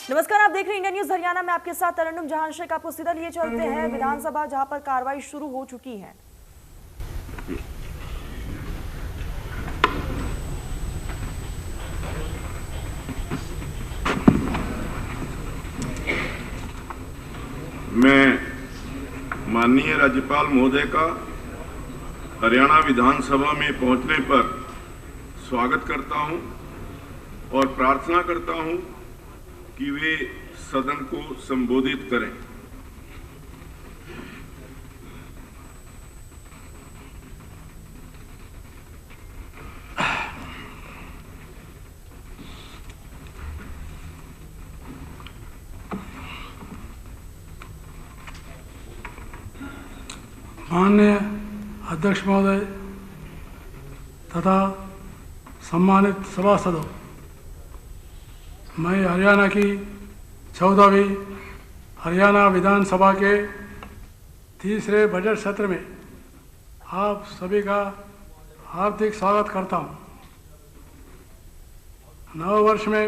नमस्कार, आप देख रहे हैं इंडिया न्यूज हरियाणा में। आपके साथ तरन्नुम जहां शेख। आपको सीधा लिए चलते हैं विधानसभा, जहां पर कार्रवाई शुरू हो चुकी है। मैं माननीय राज्यपाल महोदय का हरियाणा विधानसभा में पहुंचने पर स्वागत करता हूं और प्रार्थना करता हूं कि वे सदन को संबोधित करें। माननीय अध्यक्ष महोदय तथा सम्मानित सभासदों, मैं हरियाणा की 14वीं हरियाणा विधानसभा के तीसरे बजट सत्र में आप सभी का हार्दिक स्वागत करता हूं। नव वर्ष में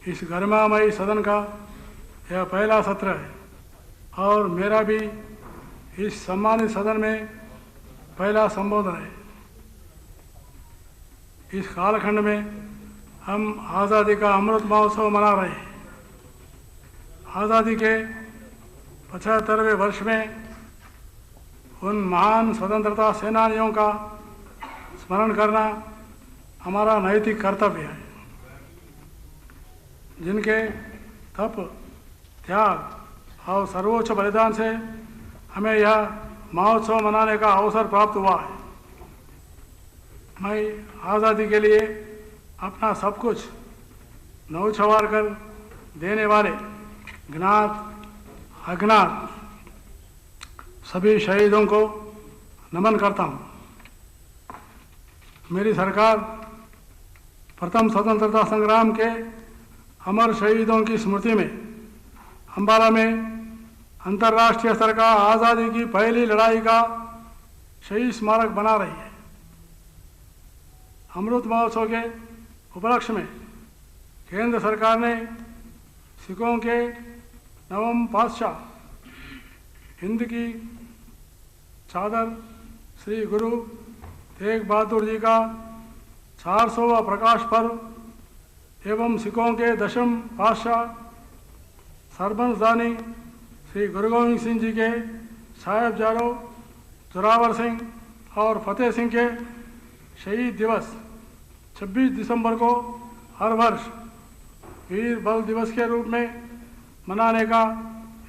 इस गरिमामयी सदन का यह पहला सत्र है और मेरा भी इस सम्मानित सदन में पहला संबोधन है। इस कालखंड में हम आज़ादी का अमृत महोत्सव मना रहे हैं। आज़ादी के 75वें वर्ष में उन महान स्वतंत्रता सेनानियों का स्मरण करना हमारा नैतिक कर्तव्य है, जिनके तप, त्याग और सर्वोच्च बलिदान से हमें यह महोत्सव मनाने का अवसर प्राप्त हुआ है। मैं आज़ादी के लिए अपना सब कुछ न्यौछावर कर देने वाले ज्ञात अज्ञात सभी शहीदों को नमन करता हूँ। मेरी सरकार प्रथम स्वतंत्रता संग्राम के अमर शहीदों की स्मृति में अम्बाला में अंतर्राष्ट्रीय स्तर का आज़ादी की पहली लड़ाई का शहीद स्मारक बना रही है। अमृत महोत्सव के उपलक्ष्य में केंद्र सरकार ने सिखों के नवम पातशाह हिंद की चादर श्री गुरु तेग बहादुर जी का 400वां प्रकाश पर्व एवं सिखों के दशम पातशाह सरबंसदानी श्री गुरु गोविंद सिंह जी के साहिबजादों जोरावर सिंह और फतेह सिंह के शहीद दिवस 26 दिसंबर को हर वर्ष वीर बल दिवस के रूप में मनाने का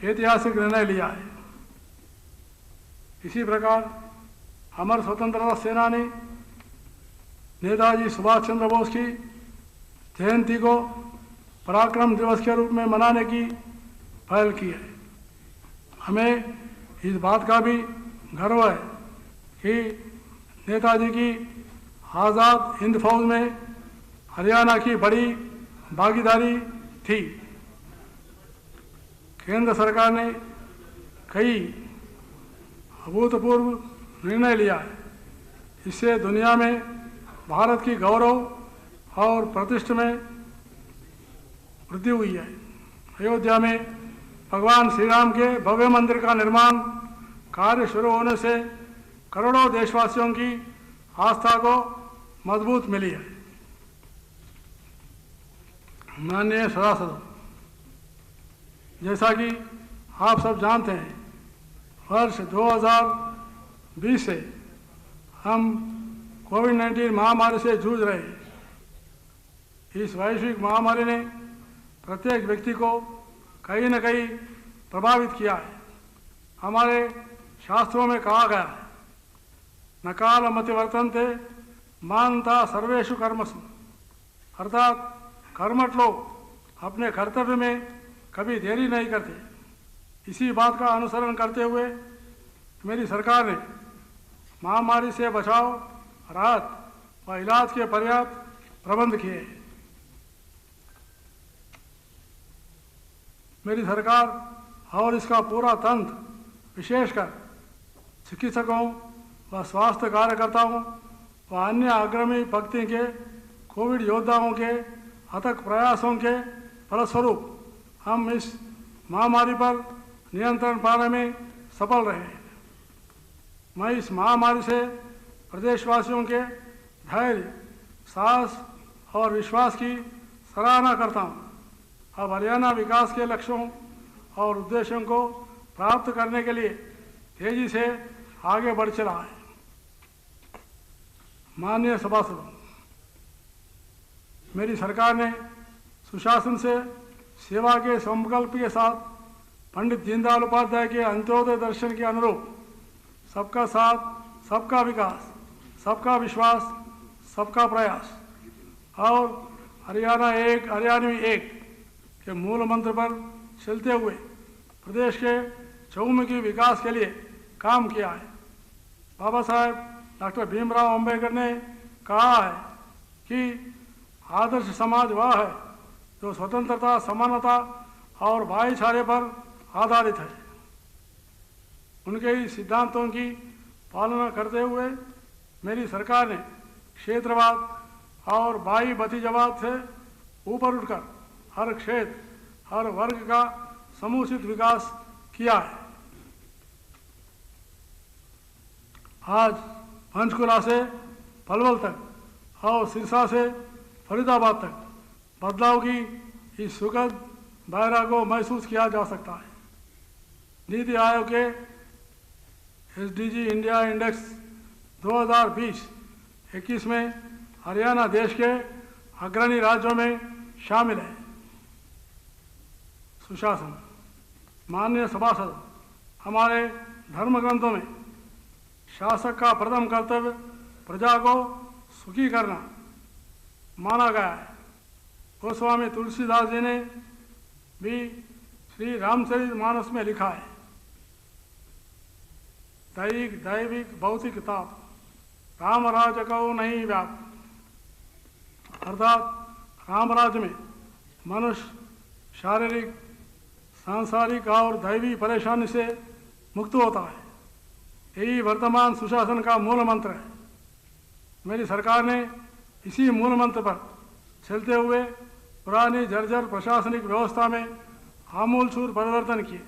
ऐतिहासिक निर्णय लिया है। इसी प्रकार अमर स्वतंत्रता सेनानी नेताजी सुभाष चंद्र बोस की जयंती को पराक्रम दिवस के रूप में मनाने की पहल की है। हमें इस बात का भी गर्व है कि नेताजी की आज़ाद हिंद फौज में हरियाणा की बड़ी भागीदारी थी। केंद्र सरकार ने कई अभूतपूर्व निर्णय लिया है। इससे दुनिया में भारत की गौरव और प्रतिष्ठा में वृद्धि हुई है। अयोध्या में भगवान श्री राम के भव्य मंदिर का निर्माण कार्य शुरू होने से करोड़ों देशवासियों की आस्था को मजबूत मिली है। माननीय सभासदों, जैसा कि आप सब जानते हैं, वर्ष 2020 से हम कोविड-19 महामारी से जूझ रहे हैं। इस वैश्विक महामारी ने प्रत्येक व्यक्ति को कहीं न कहीं प्रभावित किया है। हमारे शास्त्रों में कहा गया है, न कालमति वर्तन्ते मानता सर्वेषु कर्मसु, अर्थात कर्मठ लोग अपने कर्तव्य में कभी देरी नहीं करते। इसी बात का अनुसरण करते हुए मेरी सरकार ने महामारी से बचाव, राहत व इलाज के पर्याप्त प्रबंध किए हैं। मेरी सरकार और इसका पूरा तंत्र, विशेषकर चिकित्सकों व स्वास्थ्य कार्यकर्ताओं व अन्य अग्रणी पंक्ति के कोविड योद्धाओं के अथक प्रयासों के फलस्वरूप हम इस महामारी पर नियंत्रण पाने में सफल रहे हैं। मैं इस महामारी से प्रदेशवासियों के धैर्य, साहस और विश्वास की सराहना करता हूँ। अब हरियाणा विकास के लक्ष्यों और उद्देश्यों को प्राप्त करने के लिए तेजी से आगे बढ़ चला है। माननीय सभासदों, मेरी सरकार ने सुशासन से सेवा के संकल्प के साथ पंडित दीनदयाल उपाध्याय के अंत्योदय दर्शन के अनुरूप सबका साथ, सबका विकास, सबका विश्वास, सबका प्रयास और हरियाणा एक, हरियाणवी एक के मूल मंत्र पर चलते हुए प्रदेश के चहुमुखी विकास के लिए काम किया है। बाबा साहेब डॉक्टर भीमराव अंबेडकर ने कहा है कि आदर्श समाज वह है जो स्वतंत्रता, समानता और भाईचारे पर आधारित है। उनके इस सिद्धांतों की पालना करते हुए मेरी सरकार ने क्षेत्रवाद और बाई भतीजावाद से ऊपर उठकर हर क्षेत्र, हर वर्ग का समुचित विकास किया है। आज पंचकुला से पलवल तक और सिरसा से फरीदाबाद तक बदलाव की इस सुखद दायरा को महसूस किया जा सकता है। नीति आयोग के एसडीजी इंडिया इंडेक्स 2020-21 में हरियाणा देश के अग्रणी राज्यों में शामिल है। सुशासन, माननीय सभासद, हमारे धर्म ग्रंथों में शासक का प्रथम कर्तव्य प्रजा को सुखी करना माना गया है। गोस्वामी तुलसीदास जी ने भी श्री रामचरितमानस में लिखा है, दैहिक दैविक भौतिक ताप राम राज को नहीं व्याप, अर्थात राम राज्य में मनुष्य शारीरिक, सांसारिक और दैवी परेशानी से मुक्त होता है। यही वर्तमान सुशासन का मूल मंत्र है। मेरी सरकार ने इसी मूल मंत्र पर चलते हुए पुरानी जर्जर प्रशासनिक व्यवस्था में आमूलचूल परिवर्तन किए।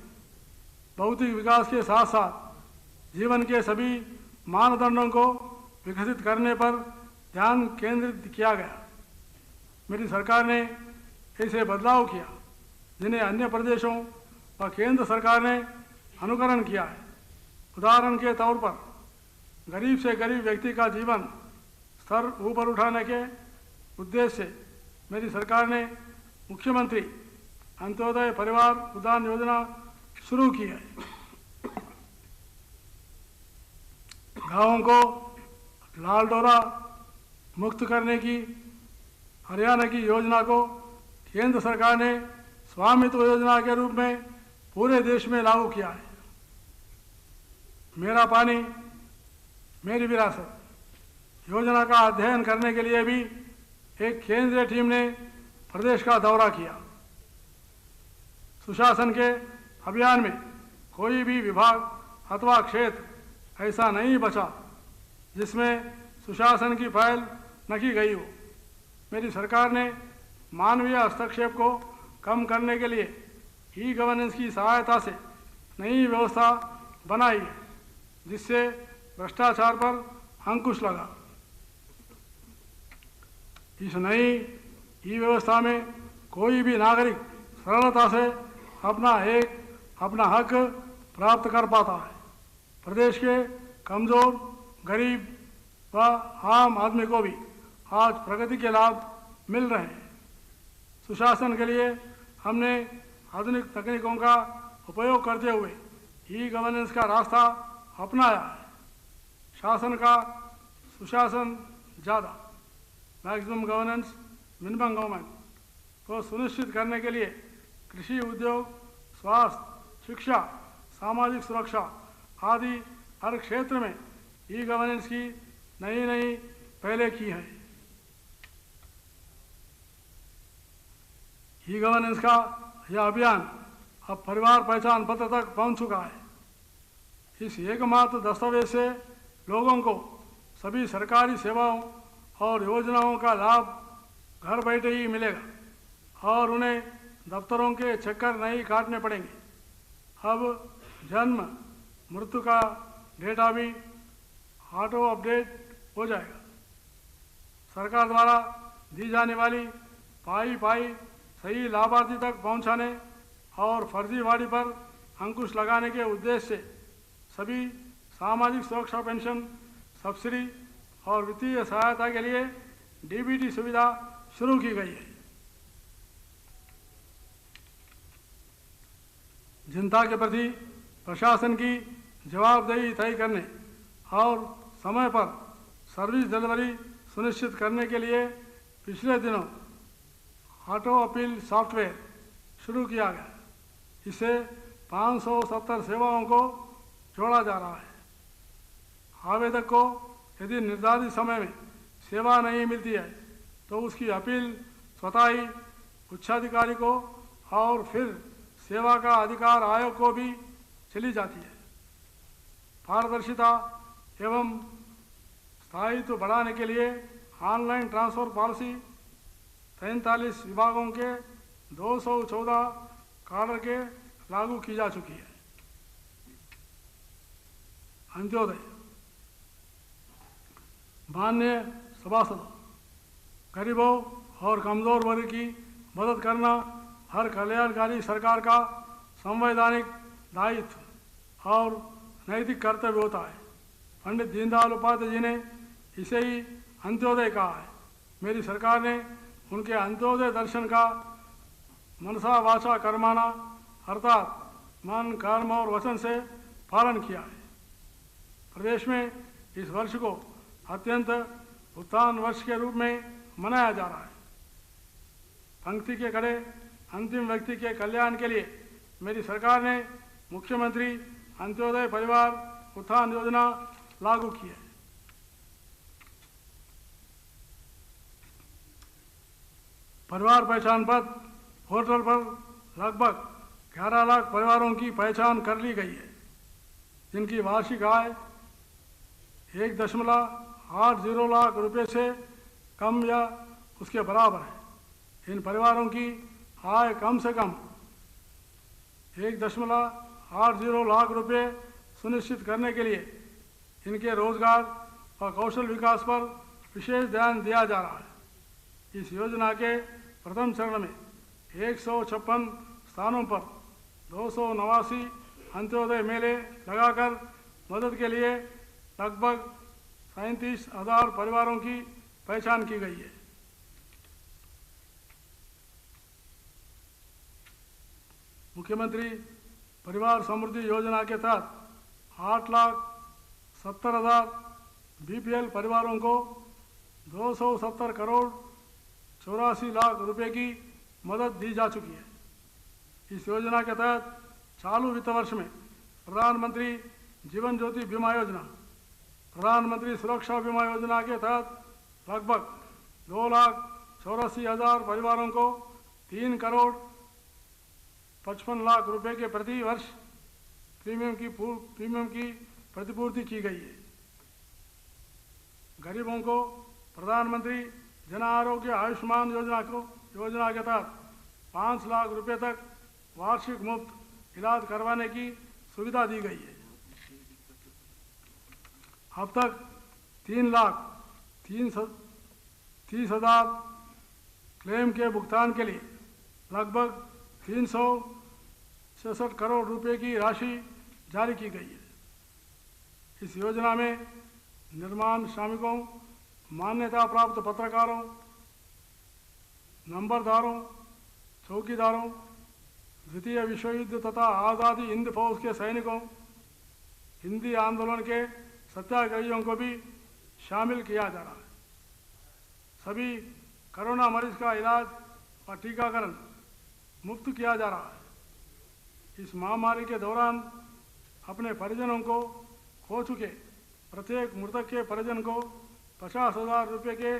भौतिक विकास के साथ साथ जीवन के सभी मानदंडों को विकसित करने पर ध्यान केंद्रित किया गया। मेरी सरकार ने ऐसे बदलाव किया जिन्हें अन्य प्रदेशों व केंद्र सरकार ने अनुकरण किया है। उदाहरण के तौर पर गरीब से गरीब व्यक्ति का जीवन स्तर ऊपर उठाने के उद्देश्य से मेरी सरकार ने मुख्यमंत्री अंत्योदय परिवार उदान योजना शुरू की है। गांवों को लाल डोरा मुक्त करने की हरियाणा की योजना को केंद्र सरकार ने स्वामित्व योजना के रूप में पूरे देश में लागू किया है। मेरा पानी मेरी विरासत योजना का अध्ययन करने के लिए भी एक केंद्रीय टीम ने प्रदेश का दौरा किया। सुशासन के अभियान में कोई भी विभाग अथवा क्षेत्र ऐसा नहीं बचा जिसमें सुशासन की पहल न की गई हो। मेरी सरकार ने मानवीय हस्तक्षेप को कम करने के लिए ई गवर्नेंस की सहायता से नई व्यवस्था बनाई है, जिससे भ्रष्टाचार पर अंकुश लगा। इस नई ई व्यवस्था में कोई भी नागरिक सरलता से अपना हक प्राप्त कर पाता है। प्रदेश के कमजोर, गरीब व आम आदमी को भी आज प्रगति के लाभ मिल रहे हैं। सुशासन के लिए हमने आधुनिक तकनीकों का उपयोग करते हुए ई गवर्नेंस का रास्ता अपनाया है। शासन का सुशासन ज़्यादा, मैक्सिमम गवर्नेंस मिनिमम गवर्नमेंट को सुनिश्चित करने के लिए कृषि, उद्योग, स्वास्थ्य, शिक्षा, सामाजिक सुरक्षा आदि हर क्षेत्र में ई गवर्नेंस की नई पहले की है। ई गवर्नेंस का यह अभियान अब परिवार पहचान पत्र तक पहुंच चुका है। इस एकमात्र दस्तावेज से लोगों को सभी सरकारी सेवाओं और योजनाओं का लाभ घर बैठे ही मिलेगा और उन्हें दफ्तरों के चक्कर नहीं काटने पड़ेंगे। अब जन्म मृत्यु का डेटा भी ऑटो अपडेट हो जाएगा। सरकार द्वारा दी जाने वाली पाई सही लाभार्थी तक पहुंचाने और फर्जीवाड़ी पर अंकुश लगाने के उद्देश्य से सभी सामाजिक सुरक्षा पेंशन, सब्सिडी और वित्तीय सहायता के लिए डीबीटी सुविधा शुरू की गई है। जनता के प्रति प्रशासन की जवाबदेही तय करने और समय पर सर्विस डिलीवरी सुनिश्चित करने के लिए पिछले दिनों ऑटो अपील सॉफ्टवेयर शुरू किया गया। इससे 570 सेवाओं को जोड़ा जा रहा है। आवेदक को यदि निर्धारित समय में सेवा नहीं मिलती है तो उसकी अपील स्वतः ही उच्चाधिकारी को और फिर सेवा का अधिकार आयोग को भी चली जाती है। पारदर्शिता एवं स्थायित्व बढ़ाने के लिए ऑनलाइन ट्रांसफर पॉलिसी 43 विभागों के 214 काडर के लागू की जा चुकी है। अंत्योदय। माननीय सभासदों, गरीबों और कमजोर वर्ग की मदद करना हर कल्याणकारी सरकार का संवैधानिक दायित्व और नैतिक कर्तव्य होता है। पंडित दीनदयाल उपाध्याय जी ने इसे ही अंत्योदय कहा है। मेरी सरकार ने उनके अंत्योदय दर्शन का मनसा वाचा कर्माना अर्थात मन, कर्म और वचन से पालन किया है। प्रदेश में इस वर्ष को अत्यंत उत्थान वर्ष के रूप में मनाया जा रहा है। पंक्ति के खड़े अंतिम व्यक्ति के कल्याण के लिए मेरी सरकार ने मुख्यमंत्री अंत्योदय परिवार उत्थान योजना लागू की है। परिवार पहचान पत्र पोर्टल पर लगभग 11 लाख परिवारों की पहचान कर ली गई है, जिनकी वार्षिक आय 1.80 लाख रुपए से कम या उसके बराबर है। इन परिवारों की आय कम से कम 1.80 लाख रुपए सुनिश्चित करने के लिए इनके रोजगार और कौशल विकास पर विशेष ध्यान दिया जा रहा है। इस योजना के प्रथम चरण में 156 स्थानों पर 289 अंत्योदय मेले लगाकर मदद के लिए लगभग 37,000 परिवारों की पहचान की गई है। मुख्यमंत्री परिवार समृद्धि योजना के तहत 8,70,000 बीपीएल परिवारों को 270 करोड़ 84 लाख रुपए की मदद दी जा चुकी है। इस योजना के तहत चालू वित्त वर्ष में प्रधानमंत्री जीवन ज्योति बीमा योजना, प्रधानमंत्री सुरक्षा बीमा योजना के तहत लगभग 2,84,000 परिवारों को 3 करोड़ 55 लाख रुपए के प्रति वर्ष प्रीमियम की प्रतिपूर्ति की गई है। गरीबों को प्रधानमंत्री जन आरोग्य आयुष्मान योजना के तहत 5 लाख रुपए तक वार्षिक मुफ्त इलाज करवाने की सुविधा दी गई है। अब तक 3,30,000 क्लेम के भुगतान के लिए लगभग 366 करोड़ रुपए की राशि जारी की गई है। इस योजना में निर्माण श्रमिकों, मान्यता प्राप्त पत्रकारों, नंबरदारों, चौकीदारों, द्वितीय विश्व युद्ध तथा आज़ादी हिंद फौज के सैनिकों, हिंदी आंदोलन के सत्याग्रहियों को भी शामिल किया जा रहा है। सभी कोरोना मरीज का इलाज और टीकाकरण मुफ्त किया जा रहा है। इस महामारी के दौरान अपने परिजनों को खो चुके प्रत्येक मृतक के परिजन को 50,000 रुपये के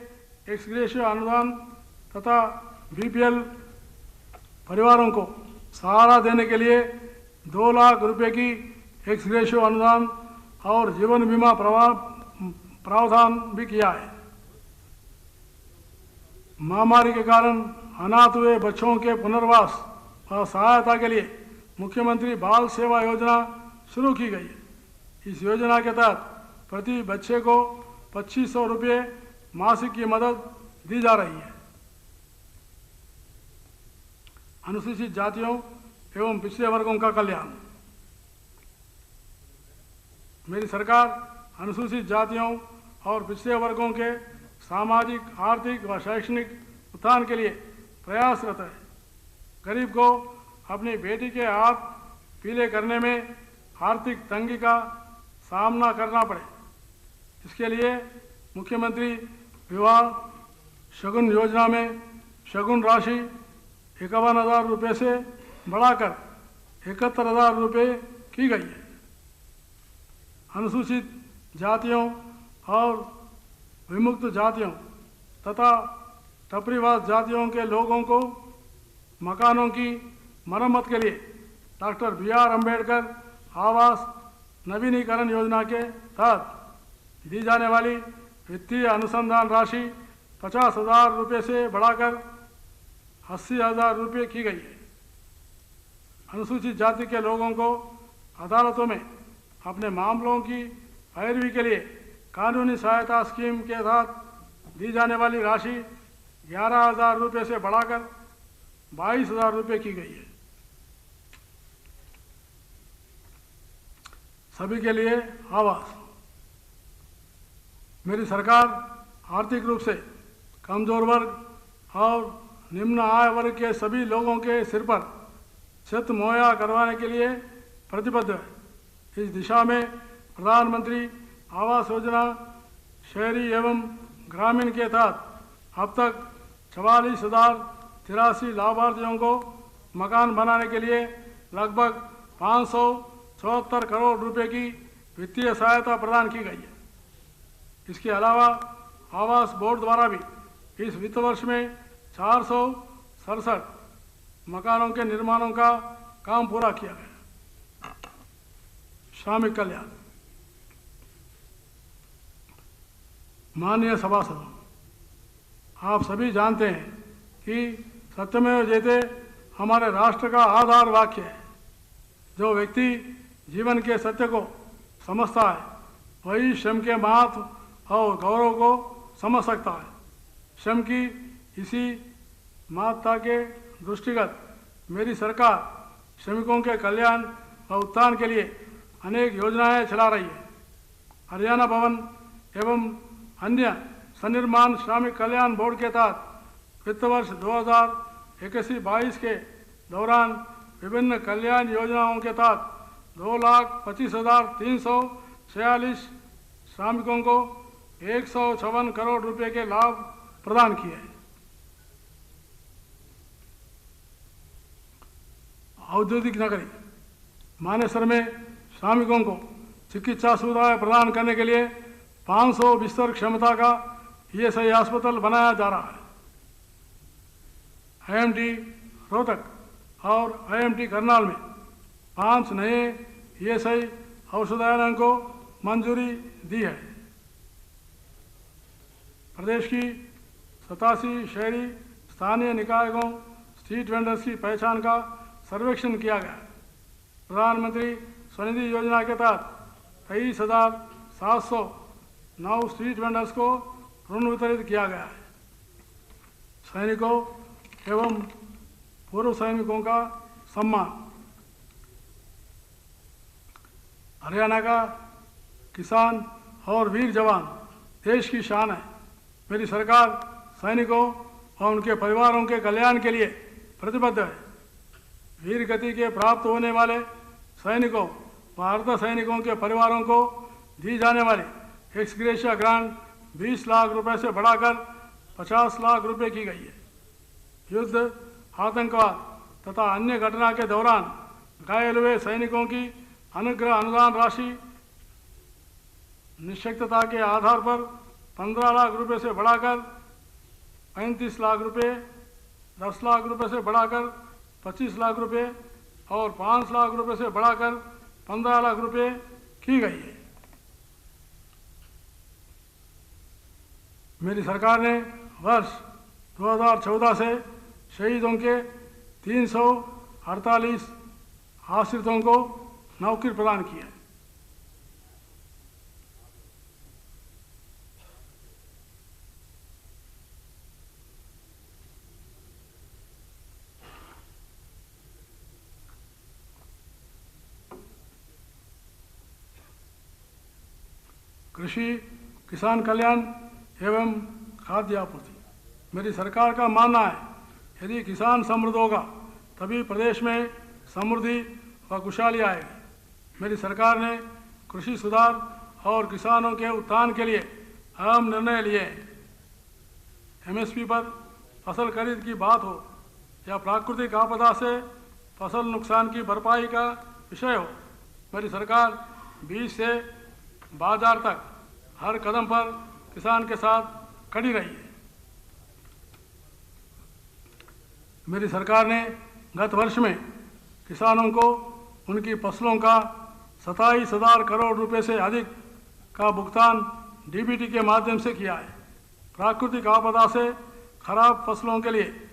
एक्स ग्रेशियो अनुदान तथा बीपीएल परिवारों को सहारा देने के लिए 2 लाख रुपए की एक्स ग्रेशियो अनुदान और जीवन बीमा प्रावधान भी किया है। महामारी के कारण अनाथ हुए बच्चों के पुनर्वास और सहायता के लिए मुख्यमंत्री बाल सेवा योजना शुरू की गई है। इस योजना के तहत प्रति बच्चे को 2500 रुपये मासिक की मदद दी जा रही है। अनुसूचित जातियों एवं पिछड़े वर्गों का कल्याण। मेरी सरकार अनुसूचित जातियों और पिछड़े वर्गों के सामाजिक, आर्थिक व शैक्षणिक उत्थान के लिए प्रयासरत है। गरीब को अपनी बेटी के हाथ पीले करने में आर्थिक तंगी का सामना करना पड़े, इसके लिए मुख्यमंत्री विवाह शगुन योजना में शगुन राशि 51,000 रुपये से बढ़ाकर 71,000 रुपये की गई है। अनुसूचित जातियों और विमुक्त जातियों तथा टपरीवास जातियों के लोगों को मकानों की मरम्मत के लिए डॉक्टर BR अम्बेडकर आवास नवीनीकरण योजना के तहत दी जाने वाली वित्तीय अनुसंधान राशि 50,000 रुपये से बढ़ाकर 80,000 रुपये की गई है। अनुसूचित जाति के लोगों को अदालतों में अपने मामलों की पैरवी के लिए कानूनी सहायता स्कीम के तहत दी जाने वाली राशि 11,000 रुपये से बढ़ाकर 22,000 रुपये की गई है। सभी के लिए आवास। मेरी सरकार आर्थिक रूप से कमजोर वर्ग और निम्न आय वर्ग के सभी लोगों के सिर पर छत मुहैया करवाने के लिए प्रतिबद्ध है। इस दिशा में प्रधानमंत्री आवास योजना शहरी एवं ग्रामीण के तहत अब तक 44,083 लाभार्थियों को मकान बनाने के लिए लगभग 574 करोड़ रुपए की वित्तीय सहायता प्रदान की गई है। इसके अलावा आवास बोर्ड द्वारा भी इस वित्त वर्ष में 467 मकानों के निर्माणों का काम पूरा किया गया। श्रमिक कल्याण। माननीय सभासदों, आप सभी जानते हैं कि सत्यमेव जयते हमारे राष्ट्र का आधार वाक्य है। जो व्यक्ति जीवन के सत्य को समझता है वही श्रम के महत्व और गौरव को समझ सकता है। श्रम की इसी महत्ता के दृष्टिगत मेरी सरकार श्रमिकों के कल्याण व उत्थान के लिए अनेक योजनाएं चला रही है। हरियाणा भवन एवं अन्य सन्निर्माण श्रमिक कल्याण बोर्ड के तहत वित्त वर्ष 2021-22 के दौरान विभिन्न कल्याण योजनाओं के तहत 2,25,346 श्रमिकों को 156 करोड़ रुपए के लाभ प्रदान किए हैं। औद्योगिक नगरी मानेसर में श्रमिकों को चिकित्सा सुविधाएं प्रदान करने के लिए 500 बिस्तर क्षमता का ESI अस्पताल बनाया जा रहा है। IMT रोहतक और IMT करनाल में 5 नए ESI औषधालयों को मंजूरी दी है। प्रदेश की 87 शहरी स्थानीय निकायों स्ट्रीट वेंडर्स की पहचान का सर्वेक्षण किया गया। प्रधानमंत्री स्वनिधि योजना के तहत 23,709 स्ट्रीट वेंडर्स को ऋण वितरित किया गया है। सैनिकों एवं पूर्व सैनिकों का सम्मान। हरियाणा का किसान और वीर जवान देश की शान है। मेरी सरकार सैनिकों और उनके परिवारों के कल्याण के लिए प्रतिबद्ध है। वीर गति के प्राप्त होने वाले सैनिकों व अर्ध सैनिकों के परिवारों को दी जाने वाली एक्स ग्रेशिया ग्रांट 20 लाख रुपए से बढ़ाकर 50 लाख रुपए की गई है। युद्ध, आतंकवाद तथा अन्य घटना के दौरान घायल हुए सैनिकों की अनुग्रह अनुदान राशि निश्चितता के आधार पर 15 लाख रुपए से बढ़ाकर 35 लाख रुपए, 10 लाख रुपए से बढ़ाकर 25 लाख रुपए और 5 लाख रुपए से बढ़ाकर 15 लाख रुपए की गई है। मेरी सरकार ने वर्ष 2014 से शहीदों के 48 आश्रितों को नौकरी प्रदान की है। कृषि, किसान कल्याण एवं खाद्य आपूर्ति। मेरी सरकार का मानना है, यदि किसान समृद्ध होगा तभी प्रदेश में समृद्धि व खुशहाली आएगी। मेरी सरकार ने कृषि सुधार और किसानों के उत्थान के लिए अहम निर्णय लिए हैं। एमएसपी पर फसल खरीद की बात हो या प्राकृतिक आपदा से फसल नुकसान की भरपाई का विषय हो, मेरी सरकार बीज से बाजार तक हर कदम पर किसान के साथ खड़ी रही है। मेरी सरकार ने गत वर्ष में किसानों को उनकी फसलों का 27,000 करोड़ रुपए से अधिक का भुगतान डीबीटी के माध्यम से किया है। प्राकृतिक आपदा से खराब फसलों के लिए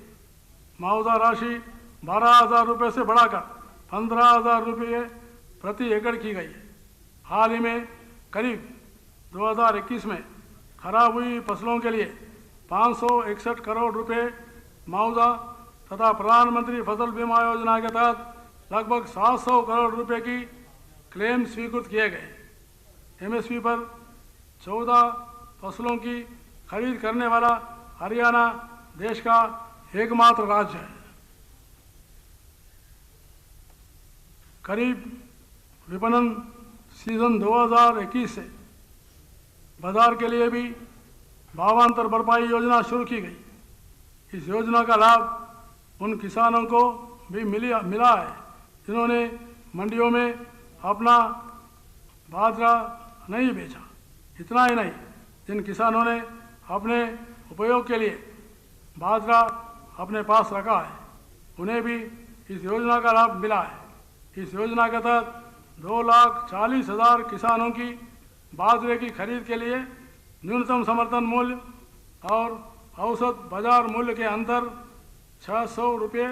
मुआवजा राशि 12,000 रुपये से बढ़ाकर 15,000 रुपये प्रति एकड़ की गई है। हाल ही में करीब 2021 में खराब हुई फसलों के लिए 561 करोड़ रुपए मुआवजा तथा प्रधानमंत्री फसल बीमा योजना के तहत लगभग 700 करोड़ रुपए की क्लेम स्वीकृत किए गए। एमएसपी पर 14 फसलों की खरीद करने वाला हरियाणा देश का एकमात्र राज्य है। करीब विपणन सीजन 2021 से बाजार के लिए भी भावांतर भरपाई योजना शुरू की गई। इस योजना का लाभ उन किसानों को भी मिला है जिन्होंने मंडियों में अपना बाजरा नहीं बेचा। इतना ही नहीं, जिन किसानों ने अपने उपयोग के लिए बाजरा अपने पास रखा है, उन्हें भी इस योजना का लाभ मिला है। इस योजना के तहत 2,40,000 किसानों की बाजरे की खरीद के लिए न्यूनतम समर्थन मूल्य और औसत बाजार मूल्य के अंतर 600 रुपये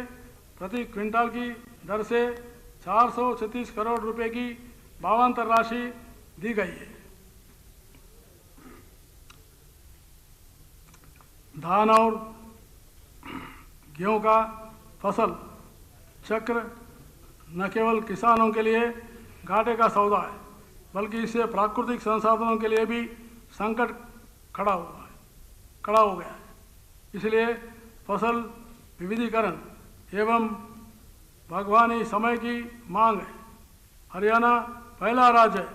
प्रति क्विंटल की दर से 436 करोड़ रुपए की भावांतर राशि दी गई है। धान और गेहूं का फसल चक्र न केवल किसानों के लिए घाटे का सौदा है, बल्कि इससे प्राकृतिक संसाधनों के लिए भी संकट खड़ा हो गया है। इसलिए फसल विविधीकरण एवं बागवानी समय की मांग है। हरियाणा पहला राज्य है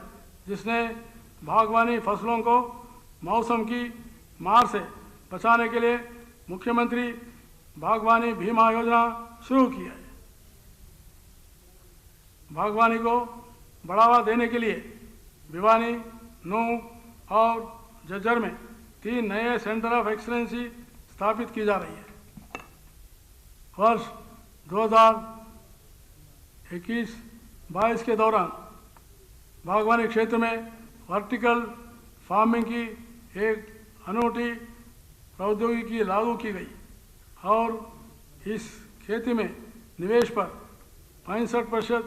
जिसने बागवानी फसलों को मौसम की मार से बचाने के लिए मुख्यमंत्री बागवानी बीमा योजना शुरू की है। बागवानी को बढ़ावा देने के लिए भिवानी, नूंह और झज्जर में 3 नए सेंटर ऑफ एक्सीलेंसी स्थापित की जा रही है। वर्ष 2021-22 के दौरान बागवानी क्षेत्र में वर्टिकल फार्मिंग की एक अनूठी प्रौद्योगिकी लागू की गई और इस खेती में निवेश पर 65%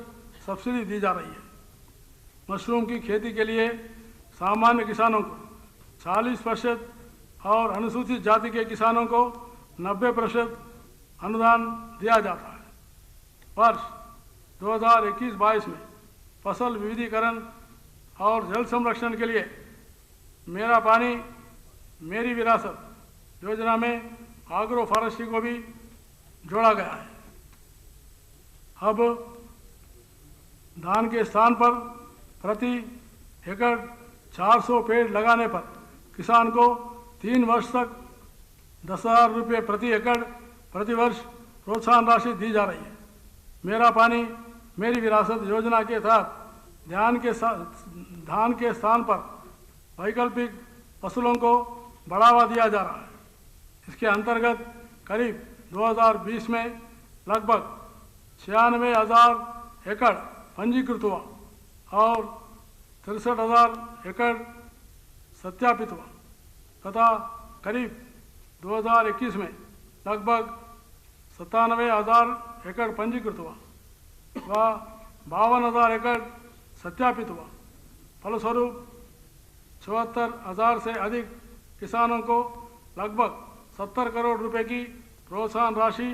सब्सिडी दी जा रही है। मशरूम की खेती के लिए सामान्य किसानों को 40% और अनुसूचित जाति के किसानों को 90% अनुदान दिया जाता है। वर्ष 2021-22 में फसल विविधीकरण और जल संरक्षण के लिए मेरा पानी मेरी विरासत योजना में एग्रो फॉरेस्ट्री को भी जोड़ा गया है। अब धान के स्थान पर प्रति एकड़ 400 पेड़ लगाने पर किसान को 3 वर्ष तक 10,000 रुपये प्रति एकड़ प्रति वर्ष प्रोत्साहन राशि दी जा रही है। मेरा पानी मेरी विरासत योजना के तहत धान के स्थान पर वैकल्पिक फसलों को बढ़ावा दिया जा रहा है। इसके अंतर्गत करीब 2020 में लगभग 96,000 एकड़ पंजीकृत हुआ और 63,000 एकड़ सत्यापित हुआ तथा करीब 2021 में लगभग 97,000 एकड़ पंजीकृत हुआ। व 52,000 एकड़ सत्यापित हुआ। फलस्वरूप 74,000 से अधिक किसानों को लगभग 70 करोड़ रुपए की प्रोत्साहन राशि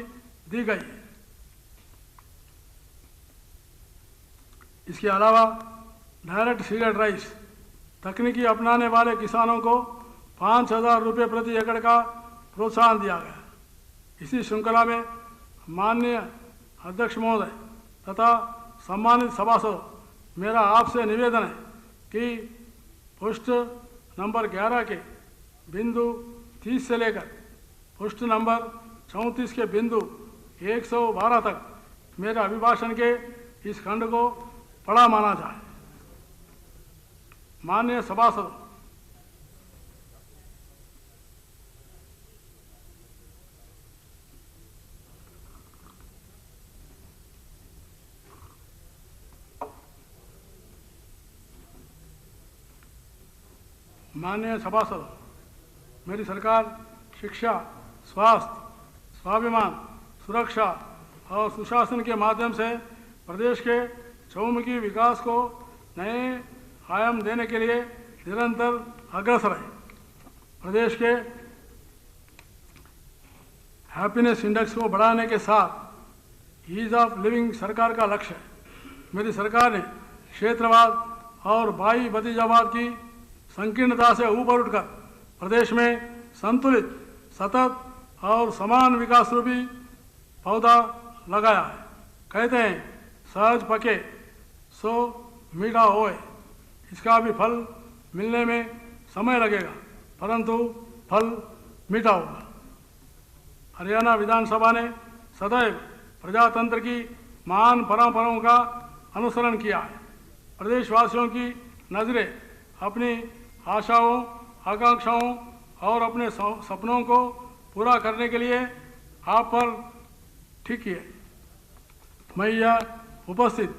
दी गई है। इसके अलावा डायरेक्ट सीडेड राइस तकनीकी अपनाने वाले किसानों को 5,000 रुपये प्रति एकड़ का प्रोत्साहन दिया गया। इसी श्रृंखला में माननीय अध्यक्ष महोदय तथा सम्मानित सभासदों, मेरा आपसे निवेदन है कि पृष्ठ नंबर 11 के बिंदु 30 से लेकर पृष्ठ नंबर 34 के बिंदु 112 तक मेरे अभिभाषण के इस खंड को पढ़ा माना जाए। माननीय सभासदों, माननीय सभासद, मेरी सरकार शिक्षा, स्वास्थ्य, स्वाभिमान, सुरक्षा और सुशासन के माध्यम से प्रदेश के चहुमुखी विकास को नए आयाम देने के लिए निरंतर अग्रसर है। प्रदेश के हैप्पीनेस इंडेक्स को बढ़ाने के साथ ईज ऑफ लिविंग सरकार का लक्ष्य है। मेरी सरकार ने क्षेत्रवाद और बाई भतीजावाद की संकीर्णता से ऊपर उठकर प्रदेश में संतुलित, सतत और समान विकास रूपी पौधा लगाया है। कहते हैं सहज पके सो मीठा होए। इसका भी फल मिलने में समय लगेगा, परंतु फल मीठा होगा। हरियाणा विधानसभा ने सदैव प्रजातंत्र की महान परंपराओं का अनुसरण किया है। प्रदेशवासियों की नजरें अपनी आशाओं, आकांक्षाओं और अपने सपनों को पूरा करने के लिए आप पर ठीक है। मैं यह उपस्थित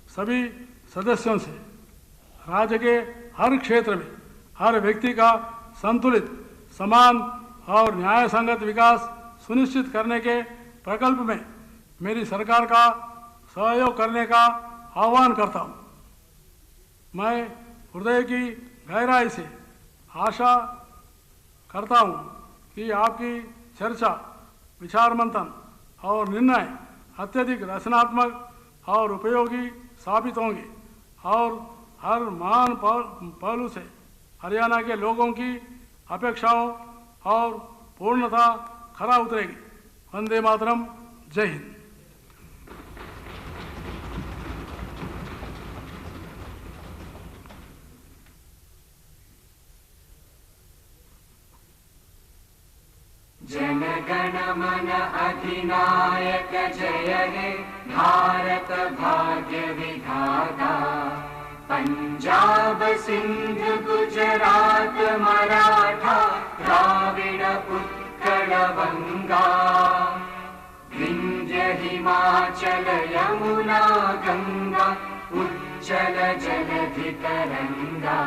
सभी सदस्यों से राज्य के हर क्षेत्र में हर व्यक्ति का संतुलित, समान और न्याय संगत विकास सुनिश्चित करने के प्रकल्प में मेरी सरकार का सहयोग करने का आह्वान करता हूँ। मैं हृदय की गहराई से आशा करता हूँ कि आपकी चर्चा, विचार मंथन और निर्णय अत्यधिक रचनात्मक और उपयोगी साबित होंगे और हर महान पहलू से हरियाणा के लोगों की अपेक्षाओं और पूर्णता खरा उतरेगी। वंदे मातरम। जय हिंद। जन गण मन अधिनायक जय हे भारत भाग्य विधाता। पंजाब सिंध गुजरात मराठा द्राविड़ उत्कल बंगा। विंध्य हिमाचल यमुना गंगा उज्जल जलधि तरंगा।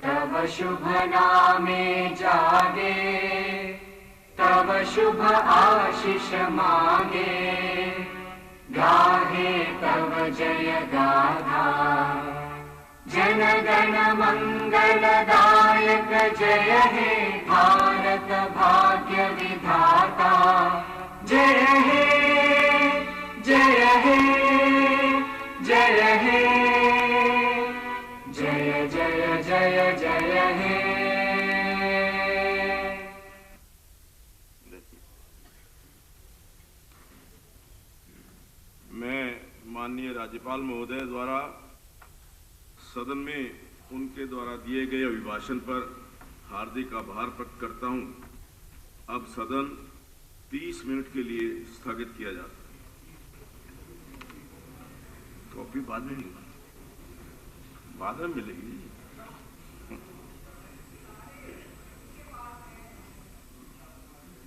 तव शुभ नामे जागे तव शुभ आशीष मांगे। गाहे तव जय गाथा जन गण मंगलदायक जय हे भारत भाग्य विधाता। जय हे जय हे जय हे जय जय जय जय हे। मैं माननीय राज्यपाल महोदय द्वारा सदन में उनके द्वारा दिए गए अभिभाषण पर हार्दिक आभार प्रकट करता हूं। अब सदन 30 मिनट के लिए स्थगित किया जाता है। कॉपी बाद में नहीं, बाद में मिलेगी।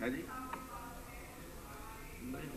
है जी? नहीं।